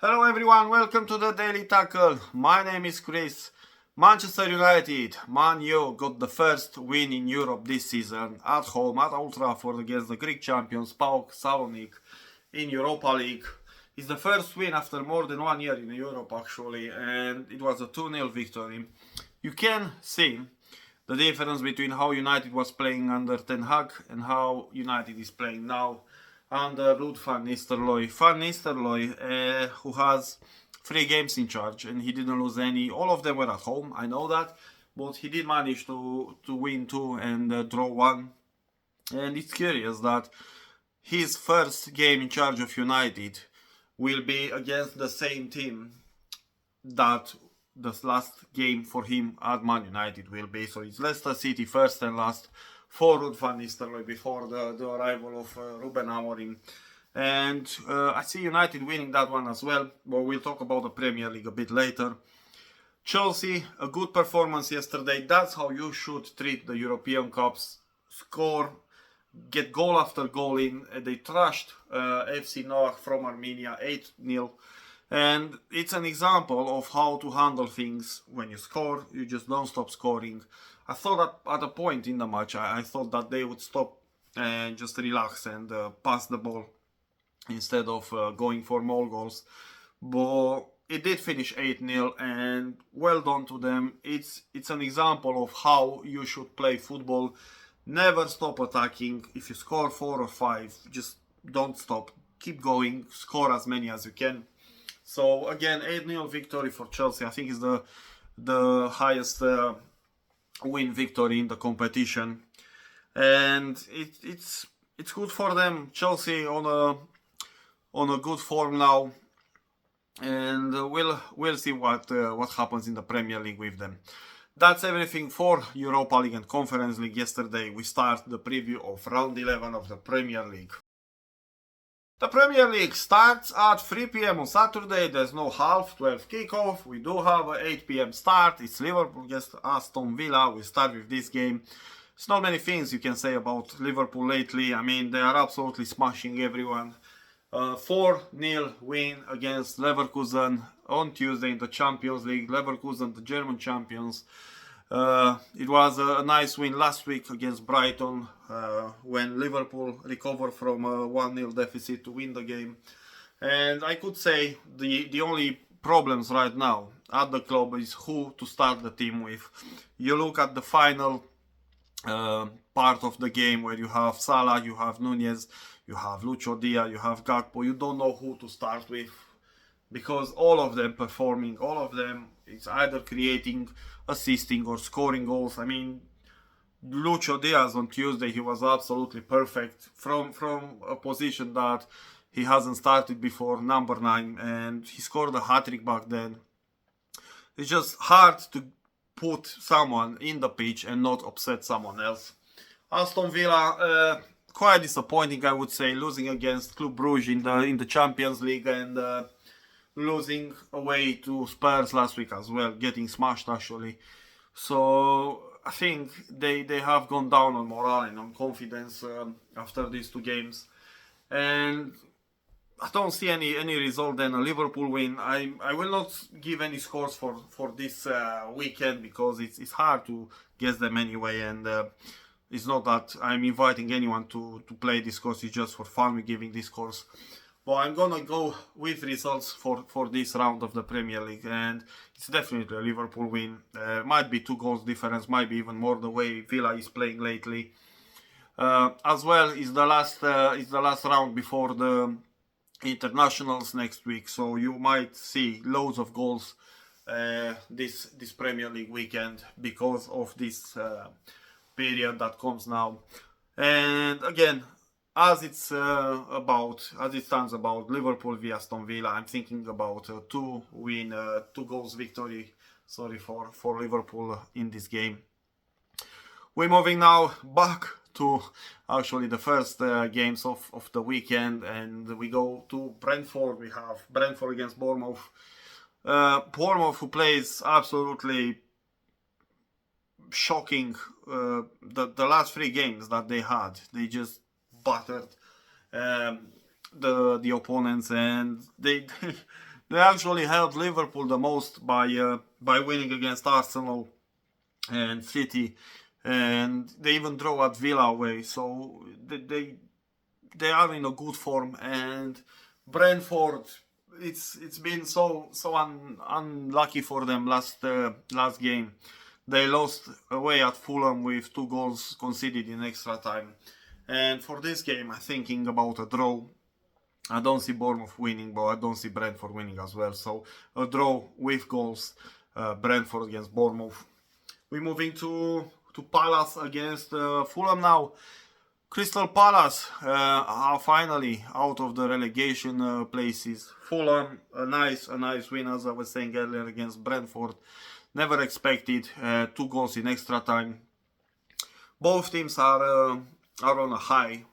Hello everyone, welcome to the Daily Tackle. My name is Chris. Manchester United, Man U, got the first win in Europe this season at home at Old Trafford against the Greek champions PAOK Salonic in Europa League. It's the first win after more than 1 year in Europe actually, and it was a 2-0 victory. You can see the difference between how United was playing under Ten Hag and how United is playing now under Ruud van Nistelrooy. Van Nistelrooy, who has 3 games in charge and he didn't lose any. All of them were at home, I know that, but he did manage to win 2 and draw 1. And it's curious that his first game in charge of United will be against the same team that the last game for him at Man United will be. So it's Leicester City first and last for Ruud van Nistelrooy before the arrival of Ruben Amorim. And I see United winning that one as well, but we'll talk about the Premier League a bit later. Chelsea, a good performance yesterday. That's how you should treat the European Cups. Score, get goal after goal in. They trashed FC Noah from Armenia 8-0. And it's an example of how to handle things when you score. You just don't stop scoring. I thought that at a point in the match, I thought that they would stop and just relax and pass the ball instead of going for more goals. But it did finish 8-0 and well done to them. It's an example of how you should play football. Never stop attacking. If you score 4 or 5, just don't stop. Keep going. Score as many as you can. So again, 8-0 victory for Chelsea. I think is the highest win victory in the competition, and it's good for them. Chelsea on a good form now, and we'll see what happens in the Premier League with them. That's everything for Europa League and Conference League. Yesterday we start the preview of round 11 of the Premier League. The Premier League starts at 3 p.m. on Saturday. There's no half 12 kickoff. We do have an 8 p.m. start. It's Liverpool against Aston Villa. We start with this game. There's not many things you can say about Liverpool lately. I mean, they are absolutely smashing everyone. 4-0 win against Leverkusen on Tuesday in the Champions League. Leverkusen, the German champions. It was a nice win last week against Brighton when Liverpool recovered from a 1-0 deficit to win the game. And I could say the only problems right now at the club is who to start the team with. You look at the final part of the game where you have Salah, you have Nunez, you have Lucho Dia, you have Gakpo. You don't know who to start with because all of them performing, all of them is either creating, assisting or scoring goals. I mean, Lucho Diaz on Tuesday, he was absolutely perfect from a position that he hasn't started before, number 9, and he scored a hat-trick back then. It's just hard to put someone in the pitch and not upset someone else. Aston Villa, quite disappointing, I would say, losing against Club Brugge in the Champions League and losing away to Spurs last week as well, getting smashed actually. So I think they have gone down on morale and on confidence after these 2 games. And I don't see any result than a Liverpool win. I will not give any scores for this weekend because it's hard to guess them anyway, and it's not that I'm inviting anyone to play this course. It's just for fun we're giving this course. But I'm gonna go with results for this round of the Premier League, and it's definitely a Liverpool win. Might be 2 goals difference, might be even more the way Villa is playing lately. As well, is the last round before the internationals next week, so you might see loads of goals this Premier League weekend because of this period that comes now. And again, as it stands about Liverpool via Aston Villa, I'm thinking about a 2 goals victory, for Liverpool in this game. We're moving now back to actually the first games of the weekend, and we go to Brentford. We have Brentford against Bournemouth. Bournemouth, who plays absolutely shocking. The last 3 games that they had, they just battered the opponents, and they They actually helped Liverpool the most by winning against Arsenal and City, and they even draw at Villa away. So they are in a good form. And Brentford, it's been so unlucky for them last game. They lost away at Fulham with 2 goals conceded in extra time. And for this game, I'm thinking about a draw. I don't see Bournemouth winning, but I don't see Brentford winning as well. So a draw with goals, Brentford against Bournemouth. We're moving to Palace against Fulham now. Crystal Palace are finally out of the relegation places. Fulham, a nice win, as I was saying earlier, against Brentford. Never expected. 2 goals in extra time. Both teams are on a high.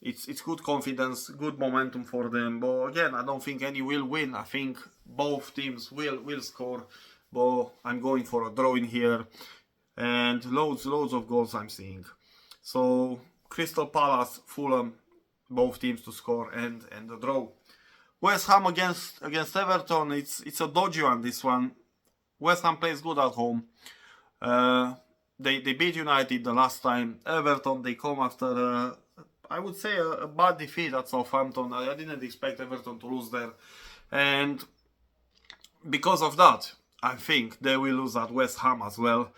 It's good confidence, good momentum for them. But again, I don't think any will win. I think both teams will score. But I'm going for a draw in here, and loads of goals I'm seeing. So Crystal Palace, Fulham, both teams to score, and the draw. West Ham against Everton. It's a dodgy one, this one. West Ham plays good at home. They beat United the last time. Everton, they come after I would say a bad defeat at Southampton. I didn't expect Everton to lose there, and because of that, I think they will lose at West Ham as well.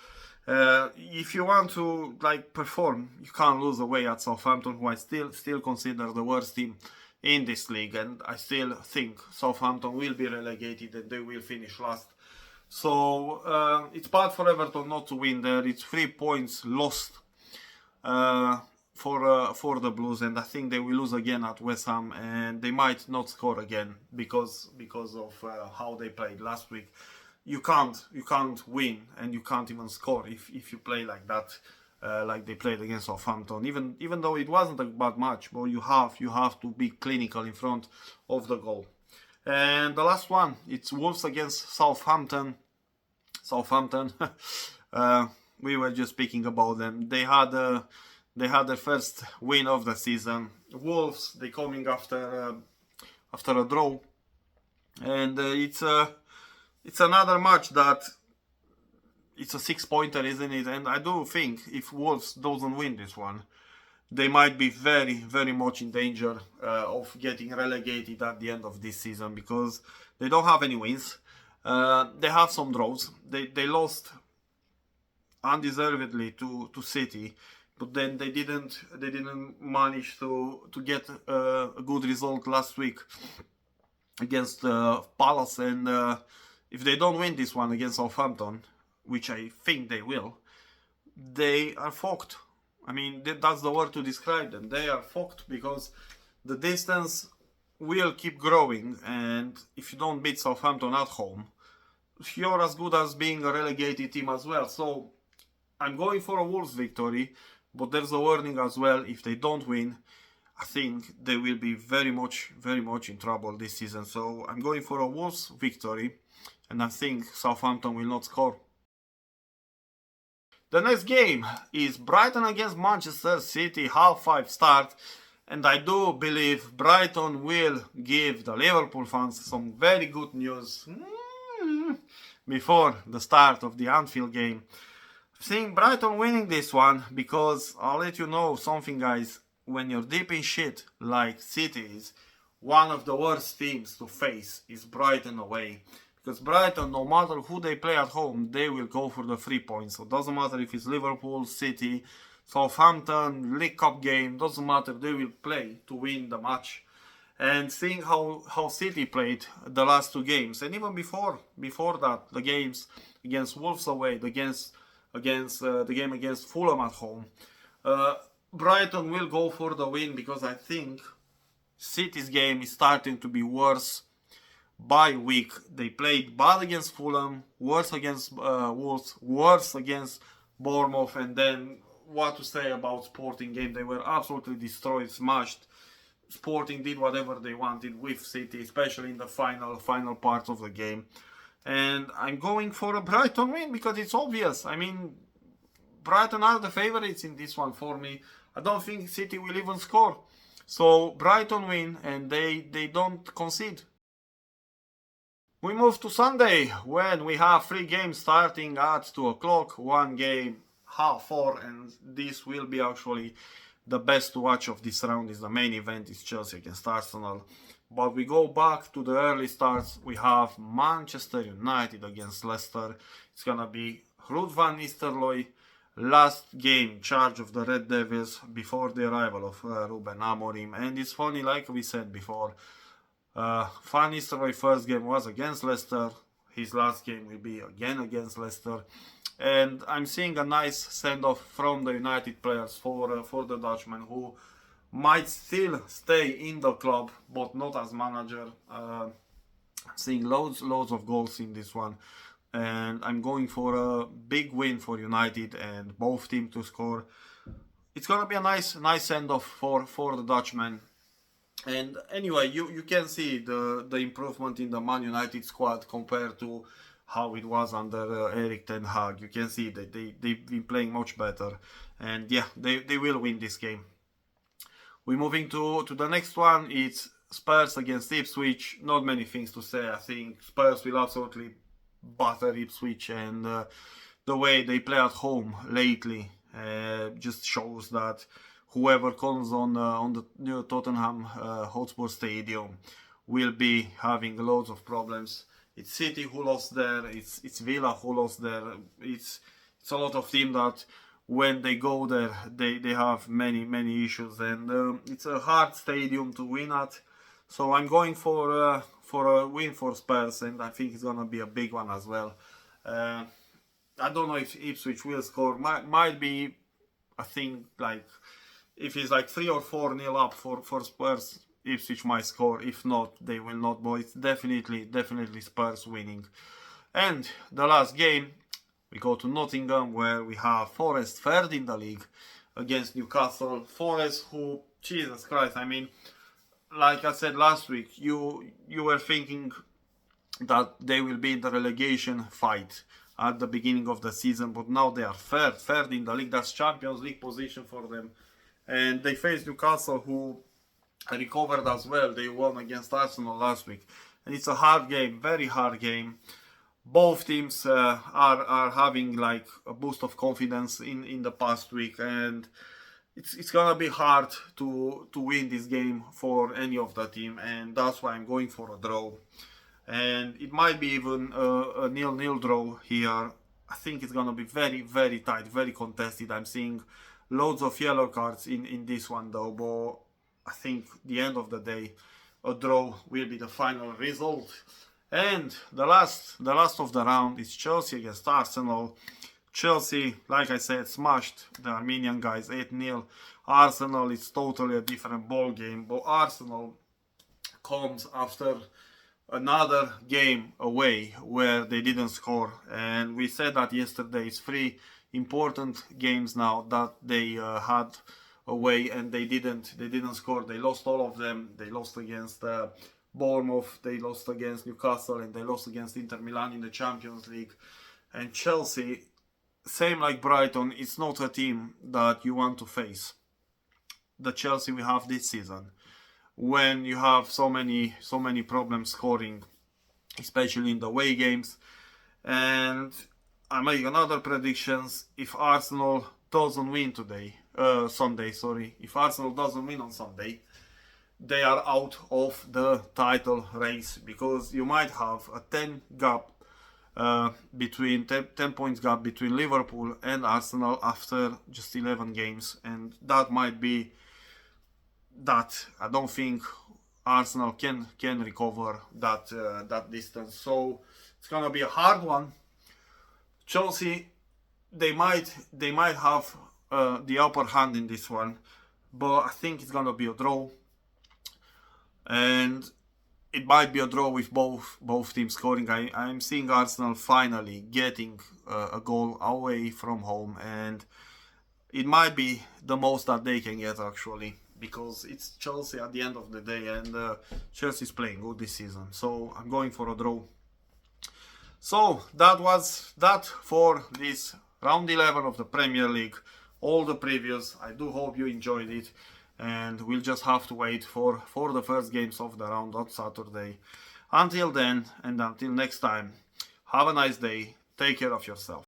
If you want to perform, you can't lose away at Southampton, who I still consider the worst team in this league, and I still think Southampton will be relegated and they will finish last. So it's bad for Everton not to win there. It's 3 points lost for the Blues, and I think they will lose again at West Ham, and they might not score again because of how they played last week. You can't win, and you can't even score if you play like that, like they played against Southampton. Even though it wasn't a bad match, but you have to be clinical in front of the goal. And the last one, it's Wolves against Southampton. We were just speaking about them. They had their first win of the season. Wolves, they coming after a draw, and it's another match that it's a 6-pointer, isn't it? And I do think if Wolves doesn't win this one, they might be very much in danger of getting relegated at the end of this season, because they don't have any wins. They have some draws. They lost undeservedly to City, but then they didn't manage to get a good result last week against Palace, and if they don't win this one against Southampton, which I think they will, they are fucked. I mean, that's the word to describe them. They are fucked, because the distance will keep growing, and if you don't beat Southampton at home, you're as good as being a relegated team as well. So I'm going for a Wolves victory, but there's a warning as well. If they don't win, I think they will be very much in trouble this season. So I'm going for a Wolves victory, and I think Southampton will not score. The next game is Brighton against Manchester City, 5:30 start, and I do believe Brighton will give the Liverpool fans some very good news before the start of the Anfield game. I'm seeing Brighton winning this one, because I'll let you know something, guys. When you're deep in shit like City is, one of the worst teams to face is Brighton away. Because Brighton, no matter who they play at home, they will go for the 3 points. So it doesn't matter if it's Liverpool, City, Southampton, League Cup game, doesn't matter, they will play to win the match. And seeing how City played the last 2 games, and even before that, the games against Wolves away, the game against Fulham at home, Brighton will go for the win, because I think City's game is starting to be worse by week. They played bad against Fulham, worse against Wolves, worse against Bournemouth, and then what to say about Sporting game? They were absolutely destroyed, smashed. Sporting did whatever they wanted with City, especially in the final part of the game. And I'm going for a Brighton win, because it's obvious. I mean, Brighton are the favorites in this one for me. I don't think City will even score. So Brighton win, and they don't concede. We move to Sunday when we have 3 games starting at 2 o'clock, 1 game 4:30, and this will be actually the best to watch of this round. Is the main event is Chelsea against Arsenal. But we go back to the early starts. We have Manchester United against Leicester. It's gonna be Ruud van Nistelrooy, last game charge of the Red Devils before the arrival of Ruben Amorim. And it's funny, like we said before, Van Nistelrooy's first game was against Leicester. His last game will be again against Leicester. And I'm seeing a nice send-off from the United players for the Dutchman, who might still stay in the club, but not as manager. Seeing loads of goals in this one. And I'm going for a big win for United and both teams to score. It's gonna be a nice send-off for the Dutchman. And anyway, you can see the improvement in the Man United squad compared to how it was under Erik ten Hag. You can see that they've been playing much better. And yeah, they will win this game. We're moving to the next one. It's Spurs against Ipswich. Not many things to say. I think Spurs will absolutely batter Ipswich, and the way they play at home lately just shows that whoever comes on the new Tottenham Hotspur Stadium will be having loads of problems. It's City who lost there. It's Villa who lost there. It's a lot of teams that when they go there they have many issues, and it's a hard stadium to win at. So I'm going for a win for Spurs, and I think it's gonna be a big one as well. I don't know if Ipswich will score. Might be, I think, like if it's like 3 or 4-0 up for Spurs, Ipswich might score. If not, they will not. But it's definitely Spurs winning. And the last game, we go to Nottingham, where we have Forest third in the league against Newcastle. Forest, who, Jesus Christ, I mean, like I said last week, you were thinking that they will be in the relegation fight at the beginning of the season, but now they are third in the league. That's Champions League position for them. And they face Newcastle, who recovered as well. They won against Arsenal last week. And it's a hard game, very hard game. Both teams are having like a boost of confidence in the past week, and it's gonna be hard to win this game for any of the team, and that's why I'm going for a draw. And it might be even a 0-0 draw here. I think it's gonna be very tight, very contested. I'm seeing loads of yellow cards in this one though, but I think the end of the day a draw will be the final result. And the last of the round is Chelsea against Arsenal. Chelsea, like I said, smashed the Armenian guys 8-0. Arsenal is totally a different ball game, but Arsenal comes after another game away where they didn't score. And we said that yesterday. It's 3 important games now that they had away, and they didn't score. They lost all of them. They lost against Bournemouth, they lost against Newcastle, and they lost against Inter Milan in the Champions League. And Chelsea, same like Brighton, it's not a team that you want to face. The Chelsea we have this season, when you have so many problems scoring, especially in the away games. And I make another predictions. If Arsenal doesn't win Sunday, if Arsenal doesn't win on Sunday, they are out of the title race, because you might have a 10 points gap between Liverpool and Arsenal after just 11 games, and that might be that. I don't think Arsenal can recover that distance, so it's gonna be a hard one. Chelsea, they might have the upper hand in this one, but I think it's gonna be a draw. And it might be a draw with both teams scoring. I'm seeing Arsenal finally getting a goal away from home, and it might be the most that they can get actually, because it's Chelsea at the end of the day, and Chelsea's playing good this season. So I'm going for a draw. So that was that for this round 11 of the Premier League. All the previews. I do hope you enjoyed it. And we'll just have to wait for the first games of the round on Saturday. Until then, and until next time, have a nice day, take care of yourself.